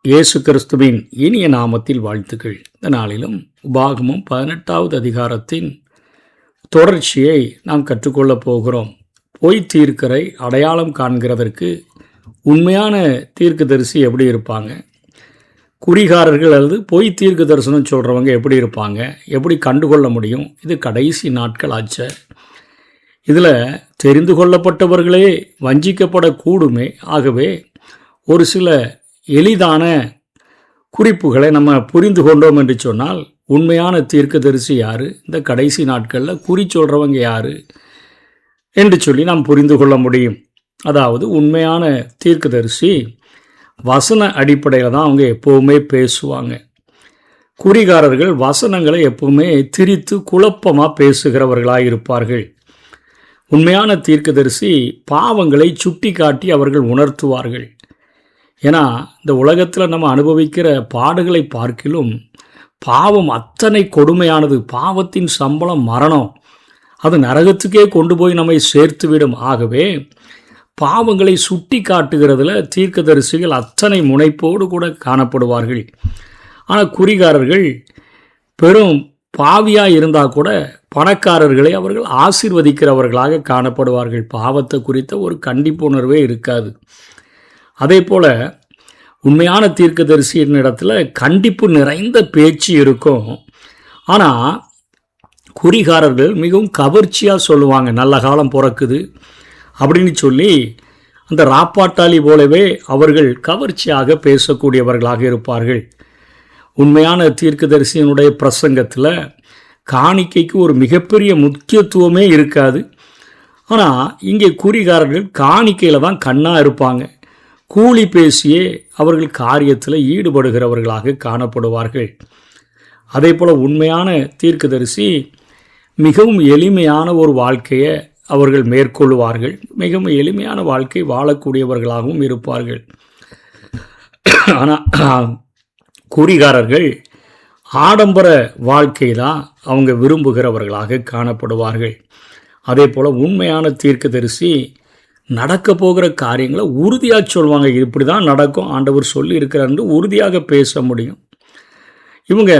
இயேசு கிறிஸ்துவின் இனிய நாமத்தில் வாழ்த்துக்கள். இந்த நாளிலும் உபாகமம் 18வது அதிகாரத்தின் தொடர்ச்சியை நாம் கற்றுக்கொள்ளப் போகிறோம். பொய் தீர்க்கரை அடையாளம் காண்கிறதற்கு உண்மையான தீர்க்கதரிசி எப்படி இருப்பாங்க, குறிகாரர்கள் அல்லது பொய் தீர்க்க தரிசனம் சொல்கிறவங்க எப்படி இருப்பாங்க, எப்படி கண்டுகொள்ள முடியும்? இது கடைசி நாட்கள் ஆச்ச. இதில் தெரிந்து கொள்ளப்பட்டவர்களே வஞ்சிக்கப்படக்கூடுமே. ஆகவே ஒரு சில எளிதான குறிப்புகளை நம்ம புரிந்து கொண்டோம் என்று சொன்னால், உண்மையான தீர்க்கதரிசி யார், இந்த கடைசி நாட்களில் குறி சொல்கிறவங்க யார் என்று சொல்லி நாம் புரிந்து கொள்ள முடியும். அதாவது உண்மையான தீர்க்கதரிசி வசன அடிப்படையில் தான் அவங்க எப்போவுமே பேசுவாங்க. குறிகாரர்கள் வசனங்களை எப்பவுமே திரித்து குழப்பமாக பேசுகிறவர்களாக இருப்பார்கள். உண்மையான தீர்க்கதரிசி பாவங்களை சுட்டி காட்டி அவர்கள் உணர்த்துவார்கள். ஏன்னா இந்த உலகத்தில் நம்ம அனுபவிக்கிற பாடுகளை பார்க்கிலும் பாவம் அத்தனை கொடுமையானது. பாவத்தின் சம்பளம் மரணம். அது நரகத்துக்கே கொண்டு போய் நம்மை சேர்த்துவிடும். ஆகவே பாவங்களை சுட்டி காட்டுகிறதுல தீர்க்கதரிசிகள் அத்தனை முனைப்போடு கூட காணப்படுவார்கள். ஆனால் குறிகாரர்கள் பெரும் பாவியாக இருந்தால் கூட பணக்காரர்களை அவர்கள் ஆசீர்வதிக்கிறவர்களாக காணப்படுவார்கள். பாவத்தை குறித்த ஒரு கண்டிப்புணர்வே இருக்காது. அதே போல் உண்மையான தீர்க்கதரிசியின் இடத்துல கண்டிப்பு நிறைந்த பேச்சு இருக்கும். ஆனால் குறிகாரர்கள் மிகவும் கவர்ச்சியாக சொல்லுவாங்க. நல்ல காலம் பிறக்குது அப்படின்னு சொல்லி அந்த ராப்பாட்டாளி போலவே அவர்கள் கவர்ச்சியாக பேசக்கூடியவர்களாக இருப்பார்கள். உண்மையான தீர்க்கதரிசியினுடைய பிரசங்கத்தில் காணிக்கைக்கு ஒரு மிகப்பெரிய முக்கியத்துவமே இருக்காது. ஆனால் இங்கே குறிகாரர்கள் காணிக்கையில் தான் கண்ணாக இருப்பாங்க. கூலி பேசியே அவர்கள் காரியத்தில் ஈடுபடுகிறவர்களாக காணப்படுவார்கள். அதே போல் உண்மையான தீர்க்கதரிசி மிகவும் எளிமையான ஒரு வாழ்க்கையை அவர்கள் மேற்கொள்வார்கள். மிகவும் எளிமையான வாழ்க்கை வாழக்கூடியவர்களாகவும் இருப்பார்கள். ஆனால் குறிகாரர்கள் ஆடம்பர வாழ்க்கை தான் அவங்க விரும்புகிறவர்களாக காணப்படுவார்கள். அதே போல் உண்மையான தீர்க்கதரிசி நடக்க போகிற காரியங்களை உறுதியாக சொல்லுவாங்க. இப்படி தான் நடக்கும், ஆண்டவர் சொல்லி இருக்கிறார் உறுதியாக பேச முடியும். இவங்க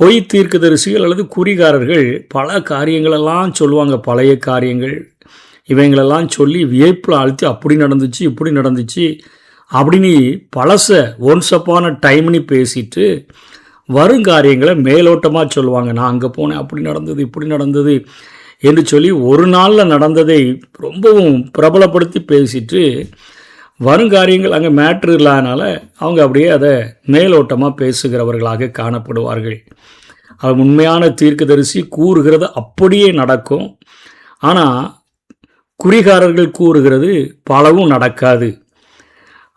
பொய் தீர்க்கதரிசிகள் அல்லது குறிகாரர்கள் பல காரியங்களெல்லாம் சொல்லுவாங்க. பழைய காரியங்கள் இவங்களெல்லாம் சொல்லி வியப்பில் அழுத்தி அப்படி நடந்துச்சு இப்படி நடந்துச்சு அப்படின்னு பழச ஒன்ஸ் அப்பான டைம்னு பேசிட்டு வருங்காரியங்களை மேலோட்டமாக சொல்லுவாங்க. நான் அங்கே போனேன், அப்படி நடந்தது இப்படி நடந்தது என்று சொல்லி ஒரு நாளில் நடந்ததை ரொம்பவும் பிரபலப்படுத்தி பேசிட்டு வருங்காரியங்கள் அங்கே மேட்ரு இல்லாதனால அவங்க அப்படியே அதை மேலோட்டமாக பேசுகிறவர்களாக காணப்படுவார்கள். அது உண்மையான தீர்க்கதரிசி கூறுகிறது அப்படியே நடக்கும். ஆனால் குறிகாரர்கள் கூறுகிறது பலவும் நடக்காது.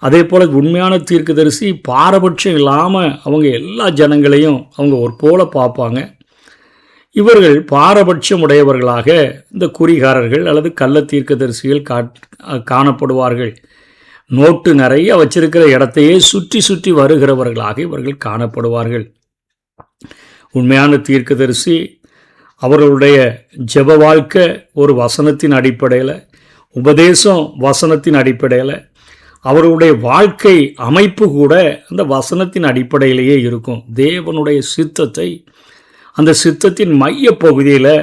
அதே போல் உண்மையான தீர்க்கதரிசி பாரபட்சம் இல்லாமல் அவங்க எல்லா ஜனங்களையும் அவங்க ஒரு போல பார்ப்பாங்க. இவர்கள் பாரபட்சம் உடையவர்களாக இந்த குறிகாரர்கள் அல்லது கள்ள தீர்க்கதரிசிகள் காணப்படுவார்கள். நோட்டு நிறைய வச்சிருக்கிற இடத்தையே சுற்றி சுற்றி வருகிறவர்களாக இவர்கள் காணப்படுவார்கள். உண்மையான தீர்க்கதரிசி அவர்களுடைய ஜெப வாழ்க்கை ஒரு வசனத்தின் அடிப்படையில், உபதேசம் வசனத்தின் அடிப்படையில், அவர்களுடைய வாழ்க்கை அமைப்பு கூட அந்த வசனத்தின் அடிப்படையிலேயே இருக்கும். தேவனுடைய சித்தத்தை, அந்த சித்தத்தின் மைய பகுதியில்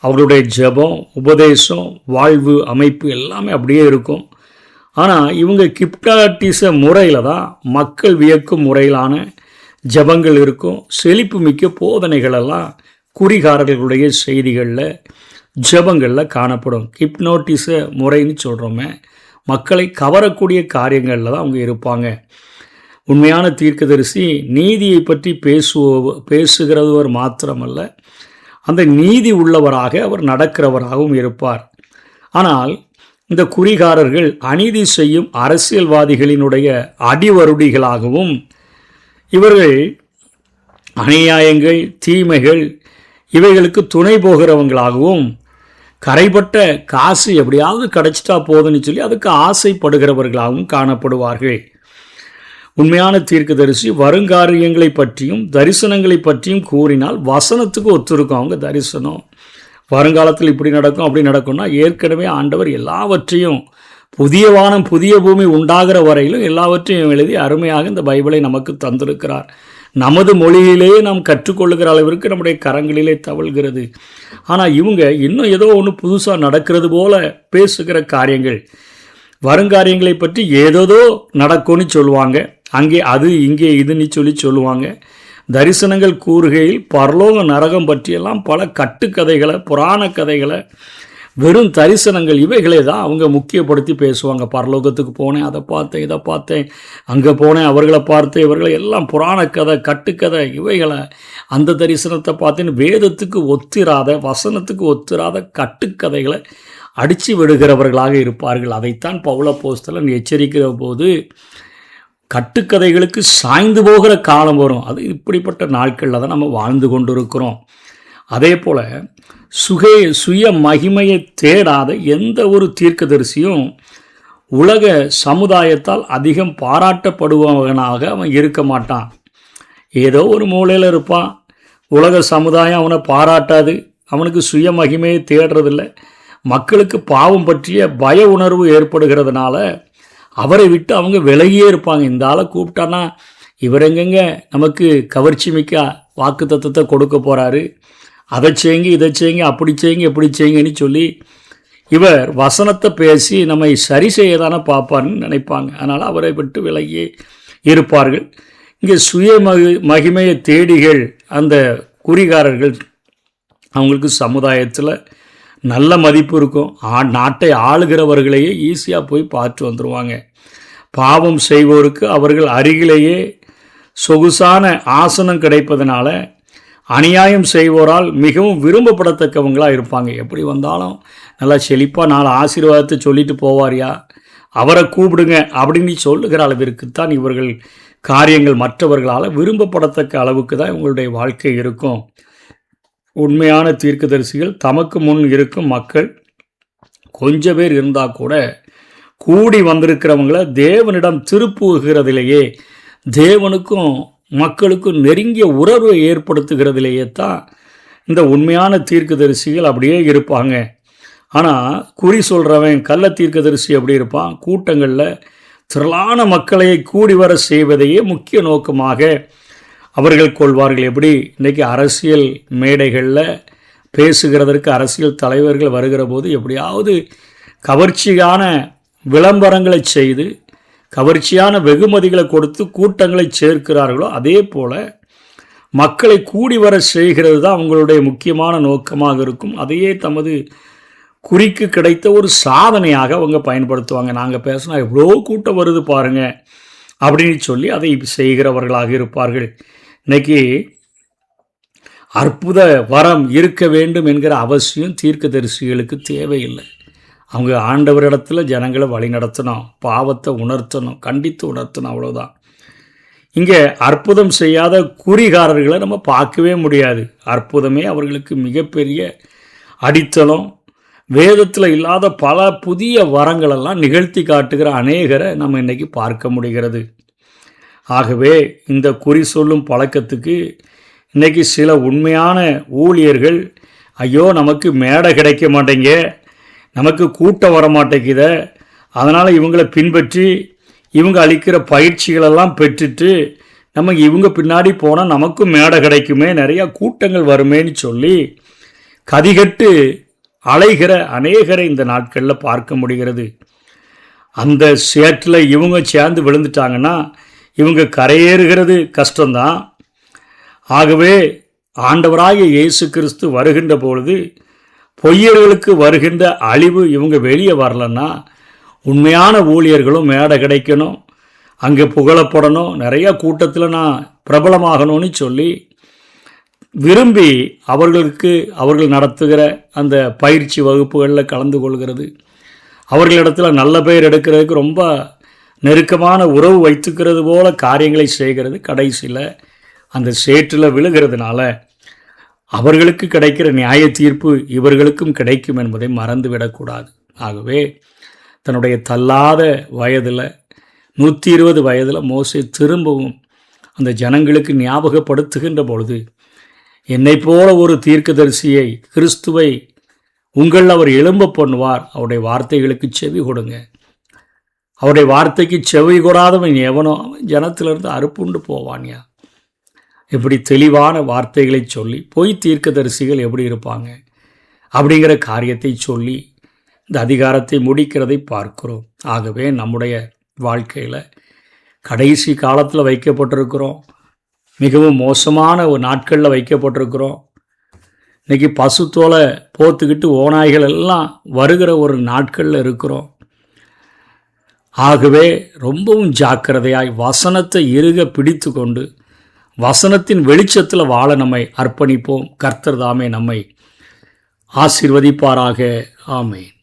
அவர்களுடைய ஜெபம், உபதேசம், வாழ்வு அமைப்பு எல்லாமே அப்படியே இருக்கும். ஆனால் இவங்க கிப்டாட்டிச முறையில் தான் மக்கள் வியக்கும் முறையிலான ஜெபங்கள் இருக்கும். செழிப்பு மிக்க போதனைகளெல்லாம் குறிகாரர்களுடைய செய்திகளில் ஜெபங்களில் காணப்படும். கிப்னோட்டிச முறைன்னு சொல்கிறோமே, மக்களை கவரக்கூடிய காரியங்களில் தான் அவங்க இருப்பாங்க. உண்மையான தீர்க்கதரிசி நீதியை பற்றி பேசுகிறவர் மாத்திரமல்ல, அந்த நீதி உள்ளவராக அவர் நடக்கிறவராகவும் இருப்பார். ஆனால் இந்த குறிகாரர்கள் அநீதி செய்யும் அரசியல்வாதிகளினுடைய அடிவருடிகளாகவும், இவர்கள் அநியாயங்கள் தீமைகள் இவைகளுக்கு துணை போகிறவங்களாகவும், கரைப்பட்ட காசு எப்படியாவது கிடைச்சிட்டா போதுன்னு சொல்லி அதுக்கு ஆசைப்படுகிறவர்களாகவும் காணப்படுவார்கள். உண்மையான தீர்க்கதரிசி வருங்காரியங்களை பற்றியும் தரிசனங்களை பற்றியும் கூறினால் வசனத்துக்கு ஒத்துருக்கும். அவங்க தரிசனம் வருங்காலத்தில் இப்படி நடக்கும் அப்படி நடக்கும்னா ஏற்கனவே ஆண்டவர் எல்லாவற்றையும் புதிய வானம் புதிய பூமி உண்டாகிற வரையிலும் எல்லாவற்றையும் எழுதி அருமையாக இந்த பைபிளை நமக்கு தந்திருக்கிறார். நமது மொழியிலேயே நாம் கற்றுக்கொள்ளுகிற அளவிற்கு நம்முடைய கரங்களிலே தவழ்கிறது. ஆனால் இவங்க இன்னும் ஏதோ ஒன்று புதுசாக நடக்கிறது போல பேசுகிற காரியங்கள், வருங்காரியங்களை பற்றி ஏதோதோ நடக்கும்னு சொல்லுவாங்க. அங்கே அது இங்கே இதுன்னு சொல்லுவாங்க. தரிசனங்கள் கூறுகையில் பரலோக நரகம் பற்றியெல்லாம் பல கட்டுக்கதைகளை, புராண கதைகளை, வெறும் தரிசனங்கள் இவைகளே தான் அவங்க முக்கியப்படுத்தி பேசுவாங்க. பரலோகத்துக்கு போனேன், அதை பார்த்தேன், இதை பார்த்தேன், அங்கே போனேன், அவர்களை பார்த்தேன், இவர்களை எல்லாம் புராண கதை, கட்டுக்கதை, இவைகளை அந்த தரிசனத்தை பார்த்தேன்னு வேதத்துக்கு ஒத்திராத, வசனத்துக்கு ஒத்திராத கட்டுக்கதைகளை அடித்து விடுகிறவர்களாக இருப்பார்கள். அதைத்தான் பவுல் அப்போஸ்தலன் எச்சரிக்கிற போது, கட்டுக்கதைகளுக்கு சாய்ந்து போகிற காலம் வரும். அது இப்படிப்பட்ட நாட்களில் தான் நம்ம வாழ்ந்து கொண்டு இருக்கிறோம். அதே போல் சுய மகிமையை தேடாத எந்த ஒரு தீர்க்கதரிசியும் உலக சமுதாயத்தால் அதிகம் பாராட்டப்படுபவனாக அவன் இருக்க மாட்டான். ஏதோ ஒரு மூலையில் இருப்பான். உலக சமுதாயம் அவனை பாராட்டாது. அவனுக்கு சுய மகிமையை தேடுறதில்லை. மக்களுக்கு பாவம் பற்றிய பய உணர்வு ஏற்படுகிறதுனால அவரை விட்டு அவங்க விலகியே இருப்பாங்க. இந்த ஆளை கூப்பிட்டானா இவர் எங்கெங்க நமக்கு கவர்ச்சி மிக்க வாக்கு தத்துவத்தை கொடுக்க போகிறாரு, அதை செய்யுங்க, இதை செய்யுங்க, அப்படி செய்யுங்க, எப்படி செய்யுங்கன்னு சொல்லி இவர் வசனத்தை பேசி நம்மை சரி செய்ய தானே பார்ப்பார்னு நினைப்பாங்க. அதனால் அவரை விட்டு விலகியே இருப்பார்கள். இங்கே சுய மகிமையை தேடிகள் அந்த குறிகாரர்கள், அவங்களுக்கு சமுதாயத்தில் நல்ல மதிப்பு இருக்கும். நாட்டை ஆளுகிறவர்களையே ஈஸியாக போய் பார்த்து வந்துடுவாங்க. பாவம் செய்வோருக்கு அவர்கள் அருகிலேயே சொகுசான ஆசனம் கிடைப்பதனால அநியாயம் செய்வோரால் மிகவும் விரும்பப்படத்தக்கவங்களாக இருப்பாங்க. எப்படி வந்தாலும் நல்லா செழிப்பாக 4 ஆசீர்வாதத்தை சொல்லிட்டு போவாரியா, அவரை கூப்பிடுங்க அப்படின்னு சொல்லுகிற அளவிற்குத்தான் இவர்கள் காரியங்கள் மற்றவர்களால் விரும்பப்படத்தக்க அளவுக்கு தான் இவங்களுடைய வாழ்க்கை இருக்கும். உண்மையான தீர்க்கதரிசிகள் தமக்கு முன் இருக்கும் மக்கள் கொஞ்சம் பேர் இருந்தால் கூட கூடி வந்திருக்கிறவங்கள தேவனிடம் திருப்புகிறதிலேயே, தேவனுக்கும் மக்களுக்கும் நெருங்கிய உறவை ஏற்படுத்துகிறதிலேயே தான் இந்த உண்மையான தீர்க்கதரிசிகள் அப்படியே இருப்பாங்க. ஆனால் குறி சொல்கிறவன் கள்ள தீர்க்கதரிசி அப்படி இருப்பான். கூட்டங்களில் திரளான மக்களை கூடி வர செய்வதையே முக்கிய நோக்கமாக அவர்கள் கொள்வார்கள். எப்படி இன்றைக்கி அரசியல் மேடைகளில் பேசுகிறதற்கு அரசியல் தலைவர்கள் வருகிற போது எப்படியாவது கவர்ச்சியான விளம்பரங்களை செய்து கவர்ச்சியான வெகுமதிகளை கொடுத்து கூட்டங்களை சேர்க்கிறார்களோ, அதே போல் மக்களை கூடி வர செய்கிறது தான் அவங்களுடைய முக்கியமான நோக்கமாக இருக்கும். அதையே தமது குறிக்கு கிடைத்த ஒரு சாதனையாக அவங்க பயன்படுத்துவாங்க. நாங்கள் பேசினா எவ்வளோ கூட்டம் வருது பாருங்கள் அப்படின்னு சொல்லி அதை செய்கிறவர்களாக இருப்பார்கள். இன்னைக்கு அற்புத வரம் இருக்க வேண்டும் என்கிற அவசியம் தீர்க்கதரிசிகளுக்கு தேவையில்லை. அவங்க ஆண்டவரிடத்தில் ஜனங்களை வழி நடத்தணும், பாவத்தை உணர்த்தணும், கண்டித்து உணர்த்தணும், அவ்வளோதான். இங்கே அற்புதம் செய்யாத குறிகாரர்களை நம்ம பார்க்கவே முடியாது. அற்புதமே அவர்களுக்கு மிகப்பெரிய அடித்தளம். வேதத்தில் இல்லாத பல புதிய வரங்களெல்லாம் நிகழ்த்தி காட்டுகிற அநேகரை நம்ம இன்றைக்கி பார்க்க முடிகிறது. ஆகவே இந்த குறி சொல்லும் பழக்கத்துக்கு இன்றைக்கி சில உண்மையான ஊழியர்கள், ஐயோ நமக்கு மேடை கிடைக்க மாட்டேங்க, நமக்கு கூட்டம் வர மாட்டேங்குத, அதனால் இவங்களை பின்பற்றி இவங்க அளிக்கிற பயிற்சிகளெல்லாம் பெற்றுட்டு நமக்கு இவங்க பின்னாடி போனால் நமக்கும் மேடை கிடைக்குமே, நிறையா கூட்டங்கள் வருமேன்னு சொல்லி கதிகட்டு அலைகிற அநேகரை இந்த நாட்களில் பார்க்க முடிகிறது. அந்த சேற்றில் இவங்க சேர்ந்து விழுந்துட்டாங்கன்னா இவங்க கரையேறுகிறது கஷ்டம்தான். ஆகவே ஆண்டவராகிய இயேசு கிறிஸ்து வருகின்ற பொழுது பொய்யர்களுக்கு வருகின்ற அழிவு இவங்க வெளியே வரலன்னா, உண்மையான ஊழியர்களும் மேடை கிடைக்கணும், அங்கே புகழப்படணும், நிறையா கூட்டத்தில் நான் பிரபலமாகணும்னு சொல்லி விரும்பி அவர்கள் நடத்துகிற அந்த பயிற்சி வகுப்புகளில் கலந்து கொள்கிறது, அவர்களிடத்தில் நல்ல பெயர் எடுக்கிறதுக்கு ரொம்ப நெருக்கமான உறவு வைத்துக்கிறது போல காரியங்களை செய்கிறது. கடைசியில் அந்த சேற்றில் விழுகிறதுனால அவர்களுக்கு கிடைக்கிற நியாய தீர்ப்பு இவர்களுக்கும் கிடைக்கும் என்பதை மறந்துவிடக்கூடாது. ஆகவே தன்னுடைய தள்ளாத வயதில் 120 வயதில் மோசே திரும்பவும் அந்த ஜனங்களுக்கு ஞாபகப்படுத்துகின்ற பொழுது, என்னை போல ஒரு தீர்க்கதரிசியை, கிறிஸ்துவை உங்கள் அவர் எழும்ப பண்ணுவார், அவருடைய வார்த்தைகளுக்கு செவி கொடுங்க, அவருடைய வார்த்தைக்கு செவி கூடாதவன் எவனோ அவன் ஜனத்திலிருந்து அறுப்புண்டு போவான்யா. இப்படி தெளிவான வார்த்தைகளை சொல்லி பொய் தீர்க்கதரிசிகள் எப்படி இருப்பாங்க அப்படிங்கிற காரியத்தை சொல்லி இந்த அதிகாரத்தை முடிக்கிறதை பார்க்கிறோம். ஆகவே நம்முடைய வாழ்க்கையில் கடைசி காலத்தில் வைக்கப்பட்டிருக்கிறோம். மிகவும் மோசமான ஒரு நாட்களில் வைக்கப்பட்டிருக்கிறோம். இன்றைக்கி பசுத்தோலை போத்துக்கிட்டு ஓநாய்கள் எல்லாம் வருகிற ஒரு நாட்களில் இருக்கிறோம். ஆகவே ரொம்பவும் ஜாக்கிரதையாய் வசனத்தை இறுக பிடித்து கொண்டு வசனத்தின் வெளிச்சத்தில் வாழ நம்மை அர்ப்பணிப்போம். கர்த்தர் தாமே நம்மை ஆசீர்வதிப்பாராக. ஆமென்.